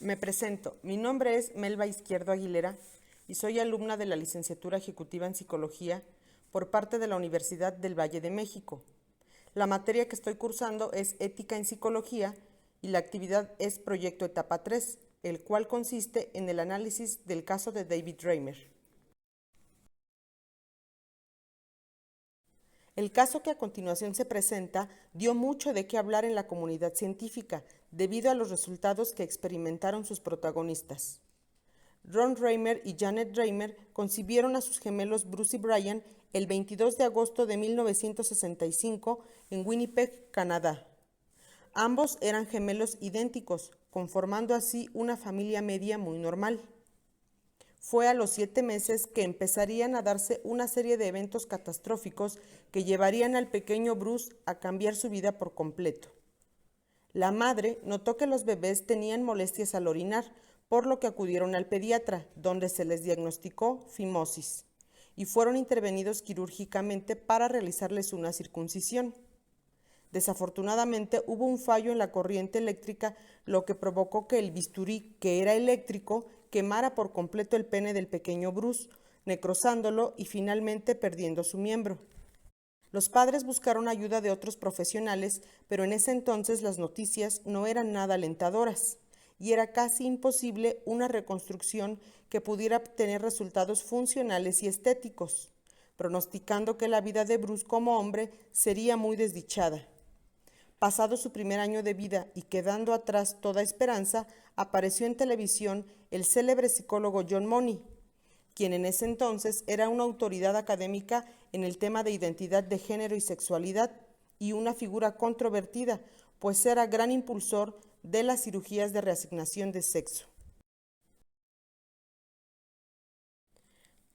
Me presento. Mi nombre es Melba Izquierdo Aguilera y soy alumna de la Licenciatura Ejecutiva en Psicología por parte de la Universidad del Valle de México. La materia que estoy cursando es Ética en Psicología y la actividad es Proyecto Etapa 3, el cual consiste en el análisis del caso de David Reimer. El caso que a continuación se presenta dio mucho de qué hablar en la comunidad científica debido a los resultados que experimentaron sus protagonistas. Ron Reimer y Janet Reimer concibieron a sus gemelos Bruce y Brian el 22 de agosto de 1965 en Winnipeg, Canadá. Ambos eran gemelos idénticos, conformando así una familia media muy normal. Fue a los 7 meses que empezarían a darse una serie de eventos catastróficos que llevarían al pequeño Bruce a cambiar su vida por completo. La madre notó que los bebés tenían molestias al orinar, por lo que acudieron al pediatra, donde se les diagnosticó fimosis, y fueron intervenidos quirúrgicamente para realizarles una circuncisión. Desafortunadamente hubo un fallo en la corriente eléctrica, lo que provocó que el bisturí, que era eléctrico, quemara por completo el pene del pequeño Bruce, necrosándolo y finalmente perdiendo su miembro. Los padres buscaron ayuda de otros profesionales, pero en ese entonces las noticias no eran nada alentadoras y era casi imposible una reconstrucción que pudiera tener resultados funcionales y estéticos, pronosticando que la vida de Bruce como hombre sería muy desdichada. Pasado su primer año de vida y quedando atrás toda esperanza, apareció en televisión el célebre psicólogo John Money, quien en ese entonces era una autoridad académica en el tema de identidad de género y sexualidad y una figura controvertida, pues era gran impulsor de las cirugías de reasignación de sexo.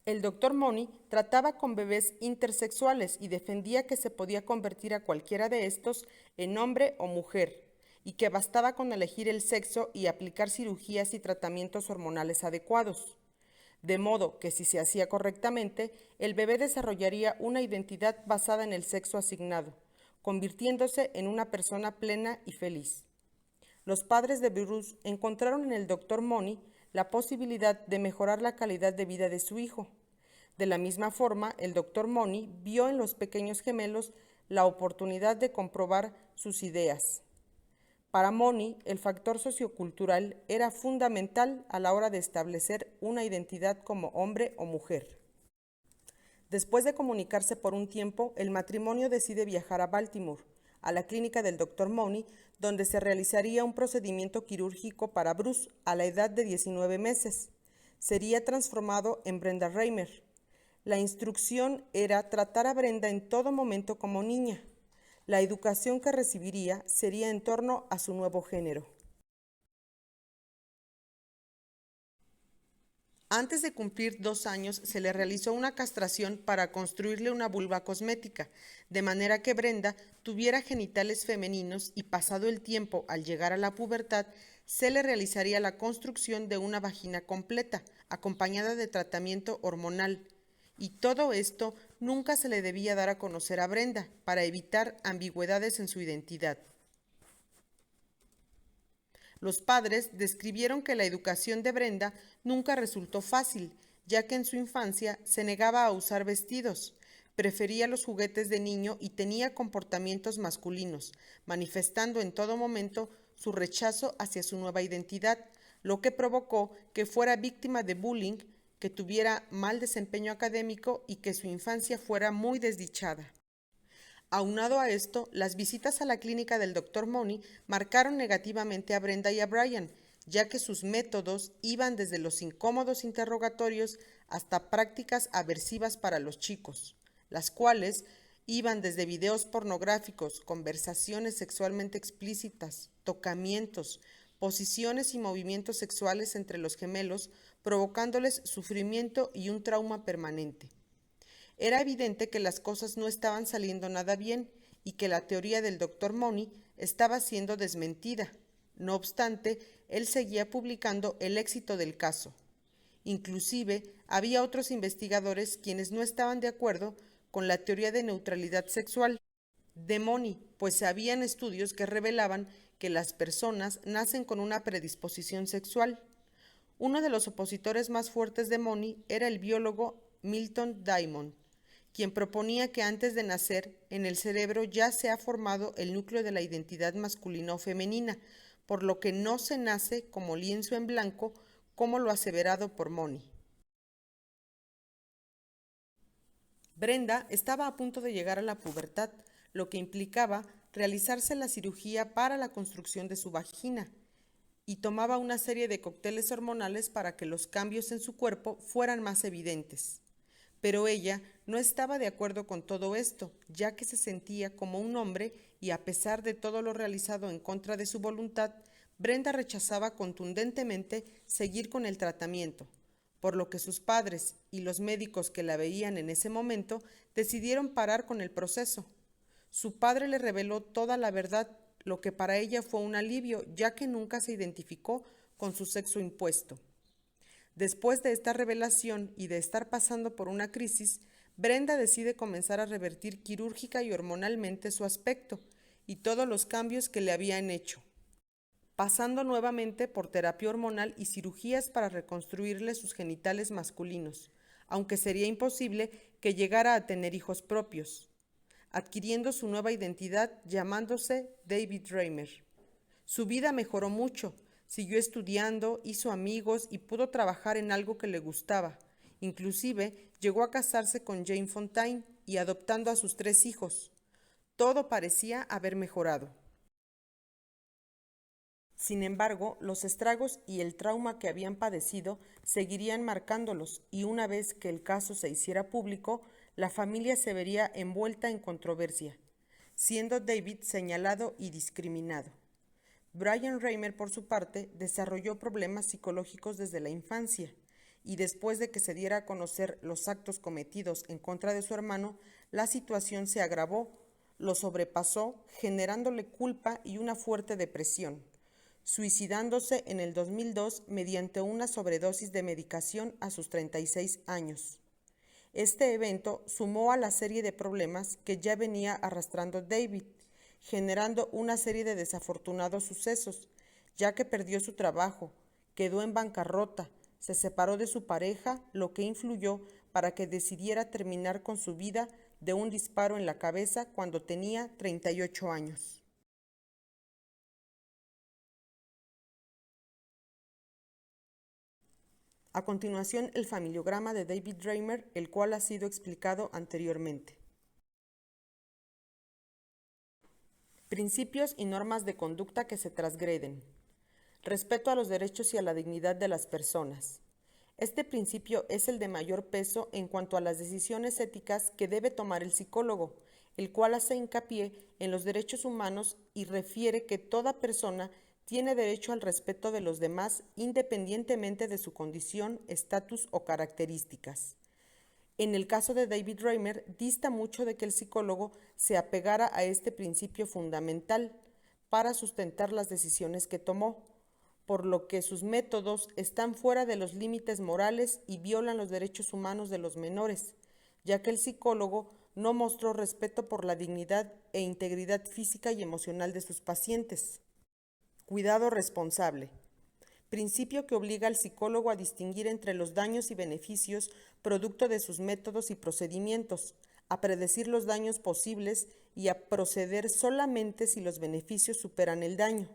El Dr. Money trataba con bebés intersexuales y defendía que se podía convertir a cualquiera de estos en hombre o mujer, y que bastaba con elegir el sexo y aplicar cirugías y tratamientos hormonales adecuados. De modo que si se hacía correctamente, el bebé desarrollaría una identidad basada en el sexo asignado, convirtiéndose en una persona plena y feliz. Los padres de Bruce encontraron en el Dr. Money la posibilidad de mejorar la calidad de vida de su hijo. De la misma forma, el Dr. Money vio en los pequeños gemelos la oportunidad de comprobar sus ideas. Para Money, el factor sociocultural era fundamental a la hora de establecer una identidad como hombre o mujer. Después de comunicarse por un tiempo, el matrimonio decide viajar a Baltimore, a la clínica del Dr. Money, donde se realizaría un procedimiento quirúrgico para Bruce a la edad de 19 meses. Sería transformado en Brenda Reimer. La instrucción era tratar a Brenda en todo momento como niña. La educación que recibiría sería en torno a su nuevo género. Antes de cumplir 2 años, se le realizó una castración para construirle una vulva cosmética, de manera que Brenda tuviera genitales femeninos y pasado el tiempo, al llegar a la pubertad, se le realizaría la construcción de una vagina completa, acompañada de tratamiento hormonal. Y todo esto nunca se le debía dar a conocer a Brenda, para evitar ambigüedades en su identidad. Los padres describieron que la educación de Brenda nunca resultó fácil, ya que en su infancia se negaba a usar vestidos, prefería los juguetes de niño y tenía comportamientos masculinos, manifestando en todo momento su rechazo hacia su nueva identidad, lo que provocó que fuera víctima de bullying, que tuviera mal desempeño académico y que su infancia fuera muy desdichada. Aunado a esto, las visitas a la clínica del Dr. Money marcaron negativamente a Brenda y a Brian, ya que sus métodos iban desde los incómodos interrogatorios hasta prácticas aversivas para los chicos, las cuales iban desde videos pornográficos, conversaciones sexualmente explícitas, tocamientos, posiciones y movimientos sexuales entre los gemelos, provocándoles sufrimiento y un trauma permanente. Era evidente que las cosas no estaban saliendo nada bien y que la teoría del Dr. Money estaba siendo desmentida. No obstante, él seguía publicando el éxito del caso. Inclusive, había otros investigadores quienes no estaban de acuerdo con la teoría de neutralidad sexual de Money, pues habían estudios que revelaban que las personas nacen con una predisposición sexual. Uno de los opositores más fuertes de Money era el biólogo Milton Diamond, quien proponía que antes de nacer en el cerebro ya se ha formado el núcleo de la identidad masculina o femenina, por lo que no se nace como lienzo en blanco, como lo aseverado por Money. Brenda estaba a punto de llegar a la pubertad, lo que implicaba realizarse la cirugía para la construcción de su vagina, y tomaba una serie de cócteles hormonales para que los cambios en su cuerpo fueran más evidentes. Pero ella no estaba de acuerdo con todo esto, ya que se sentía como un hombre y a pesar de todo lo realizado en contra de su voluntad, Brenda rechazaba contundentemente seguir con el tratamiento, por lo que sus padres y los médicos que la veían en ese momento decidieron parar con el proceso. Su padre le reveló toda la verdad, lo que para ella fue un alivio, ya que nunca se identificó con su sexo impuesto. Después de esta revelación y de estar pasando por una crisis, Brenda decide comenzar a revertir quirúrgica y hormonalmente su aspecto y todos los cambios que le habían hecho, pasando nuevamente por terapia hormonal y cirugías para reconstruirle sus genitales masculinos, aunque sería imposible que llegara a tener hijos propios, adquiriendo su nueva identidad llamándose David Reimer. Su vida mejoró mucho, siguió estudiando, hizo amigos y pudo trabajar en algo que le gustaba. Inclusive llegó a casarse con Jane Fontaine y adoptando a sus 3 hijos. Todo parecía haber mejorado. Sin embargo, los estragos y el trauma que habían padecido seguirían marcándolos y una vez que el caso se hiciera público, la familia se vería envuelta en controversia, siendo David señalado y discriminado. Brian Reimer, por su parte, desarrolló problemas psicológicos desde la infancia y después de que se diera a conocer los actos cometidos en contra de su hermano, la situación se agravó, lo sobrepasó, generándole culpa y una fuerte depresión, suicidándose en el 2002 mediante una sobredosis de medicación a sus 36 años. Este evento sumó a la serie de problemas que ya venía arrastrando David, generando una serie de desafortunados sucesos, ya que perdió su trabajo, quedó en bancarrota, se separó de su pareja, lo que influyó para que decidiera terminar con su vida de un disparo en la cabeza cuando tenía 38 años. A continuación, el familiograma de David Reimer, el cual ha sido explicado anteriormente. Principios y normas de conducta que se transgreden. Respeto a los derechos y a la dignidad de las personas. Este principio es el de mayor peso en cuanto a las decisiones éticas que debe tomar el psicólogo, el cual hace hincapié en los derechos humanos y refiere que toda persona tiene derecho al respeto de los demás independientemente de su condición, estatus o características. En el caso de David Reimer, dista mucho de que el psicólogo se apegara a este principio fundamental para sustentar las decisiones que tomó, por lo que sus métodos están fuera de los límites morales y violan los derechos humanos de los menores, ya que el psicólogo no mostró respeto por la dignidad e integridad física y emocional de sus pacientes. Cuidado responsable. Principio que obliga al psicólogo a distinguir entre los daños y beneficios producto de sus métodos y procedimientos, a predecir los daños posibles y a proceder solamente si los beneficios superan el daño.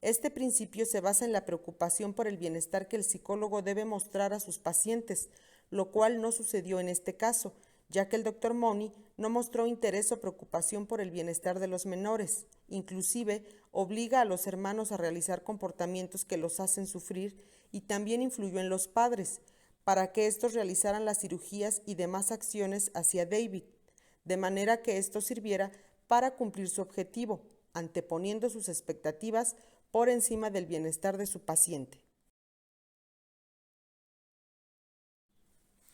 Este principio se basa en la preocupación por el bienestar que el psicólogo debe mostrar a sus pacientes, lo cual no sucedió en este caso, ya que el Dr. Money no mostró interés o preocupación por el bienestar de los menores, inclusive obliga a los hermanos a realizar comportamientos que los hacen sufrir y también influyó en los padres, para que éstos realizaran las cirugías y demás acciones hacia David, de manera que esto sirviera para cumplir su objetivo, anteponiendo sus expectativas por encima del bienestar de su paciente.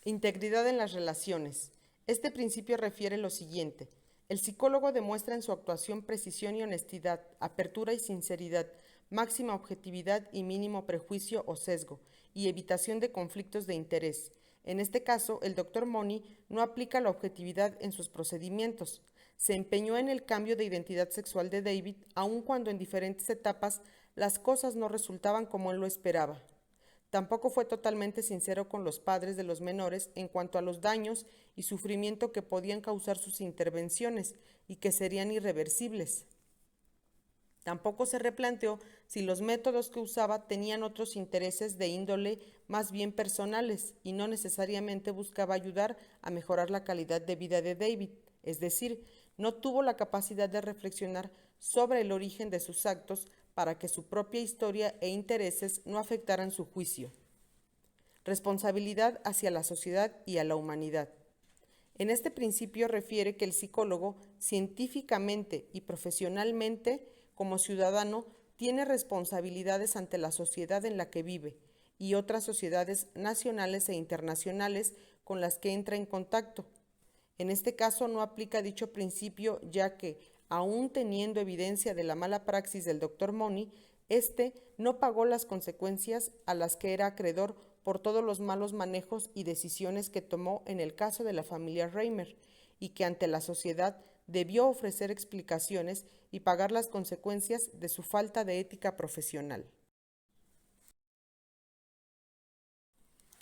Integridad en las relaciones. Este principio refiere lo siguiente: el psicólogo demuestra en su actuación precisión y honestidad, apertura y sinceridad, máxima objetividad y mínimo prejuicio o sesgo, y evitación de conflictos de interés. En este caso, el Dr. Money no aplica la objetividad en sus procedimientos. Se empeñó en el cambio de identidad sexual de David, aun cuando en diferentes etapas las cosas no resultaban como él lo esperaba. Tampoco fue totalmente sincero con los padres de los menores en cuanto a los daños y sufrimiento que podían causar sus intervenciones y que serían irreversibles. Tampoco se replanteó si los métodos que usaba tenían otros intereses de índole más bien personales y no necesariamente buscaba ayudar a mejorar la calidad de vida de David, es decir, no tuvo la capacidad de reflexionar sobre el origen de sus actos para que su propia historia e intereses no afectaran su juicio. Responsabilidad hacia la sociedad y a la humanidad. En este principio refiere que el psicólogo, científicamente y profesionalmente, como ciudadano, tiene responsabilidades ante la sociedad en la que vive y otras sociedades nacionales e internacionales con las que entra en contacto. En este caso no aplica dicho principio, ya que, aún teniendo evidencia de la mala praxis del Dr. Money, este no pagó las consecuencias a las que era acreedor por todos los malos manejos y decisiones que tomó en el caso de la familia Reimer, y que ante la sociedad debió ofrecer explicaciones y pagar las consecuencias de su falta de ética profesional.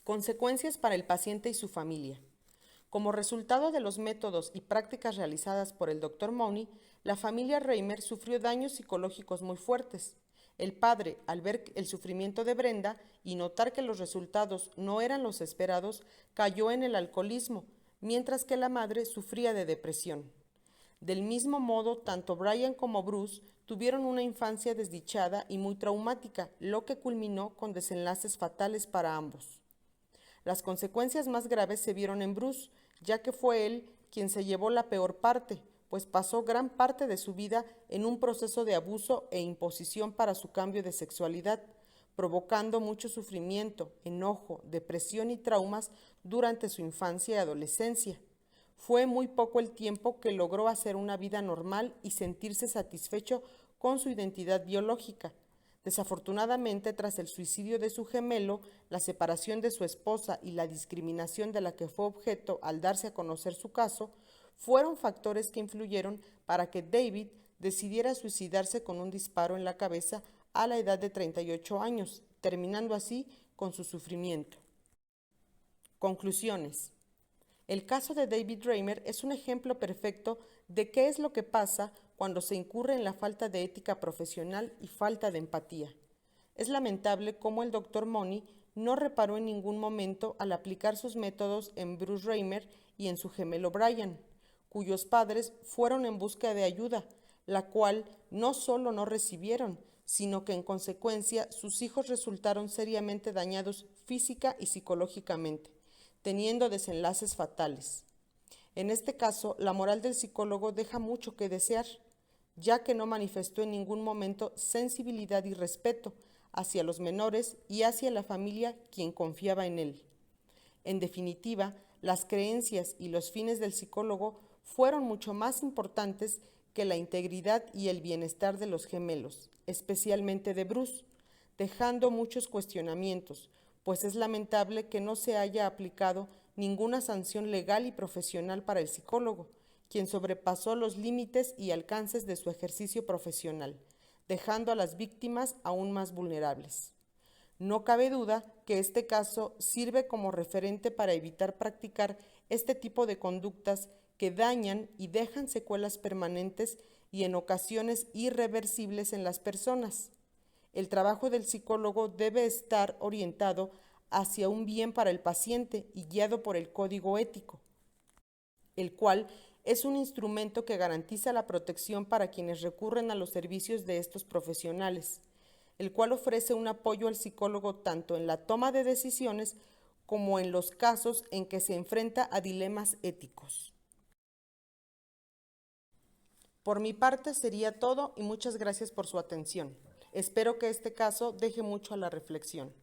Consecuencias para el paciente y su familia. Como resultado de los métodos y prácticas realizadas por el Dr. Money, la familia Reimer sufrió daños psicológicos muy fuertes. El padre, al ver el sufrimiento de Brenda y notar que los resultados no eran los esperados, cayó en el alcoholismo, mientras que la madre sufría de depresión. Del mismo modo, tanto Brian como Bruce tuvieron una infancia desdichada y muy traumática, lo que culminó con desenlaces fatales para ambos. Las consecuencias más graves se vieron en Bruce, ya que fue él quien se llevó la peor parte, pues pasó gran parte de su vida en un proceso de abuso e imposición para su cambio de sexualidad, provocando mucho sufrimiento, enojo, depresión y traumas durante su infancia y adolescencia. Fue muy poco el tiempo que logró hacer una vida normal y sentirse satisfecho con su identidad biológica. Desafortunadamente, tras el suicidio de su gemelo, la separación de su esposa y la discriminación de la que fue objeto al darse a conocer su caso, fueron factores que influyeron para que David decidiera suicidarse con un disparo en la cabeza a la edad de 38 años, terminando así con su sufrimiento. Conclusiones. El caso de David Reimer es un ejemplo perfecto de qué es lo que pasa cuando se incurre en la falta de ética profesional y falta de empatía. Es lamentable cómo el Dr. Money no reparó en ningún momento al aplicar sus métodos en Bruce Reimer y en su gemelo Brian, cuyos padres fueron en busca de ayuda, la cual no solo no recibieron, sino que en consecuencia sus hijos resultaron seriamente dañados física y psicológicamente, teniendo desenlaces fatales. En este caso, la moral del psicólogo deja mucho que desear, ya que no manifestó en ningún momento sensibilidad y respeto hacia los menores y hacia la familia quien confiaba en él. En definitiva, las creencias y los fines del psicólogo fueron mucho más importantes que la integridad y el bienestar de los gemelos, especialmente de Bruce, dejando muchos cuestionamientos, pues es lamentable que no se haya aplicado ninguna sanción legal y profesional para el psicólogo, quien sobrepasó los límites y alcances de su ejercicio profesional, dejando a las víctimas aún más vulnerables. No cabe duda que este caso sirve como referente para evitar practicar este tipo de conductas que dañan y dejan secuelas permanentes y en ocasiones irreversibles en las personas. El trabajo del psicólogo debe estar orientado hacia un bien para el paciente y guiado por el código ético, el cual es un instrumento que garantiza la protección para quienes recurren a los servicios de estos profesionales, el cual ofrece un apoyo al psicólogo tanto en la toma de decisiones como en los casos en que se enfrenta a dilemas éticos. Por mi parte sería todo y muchas gracias por su atención. Espero que este caso deje mucho a la reflexión.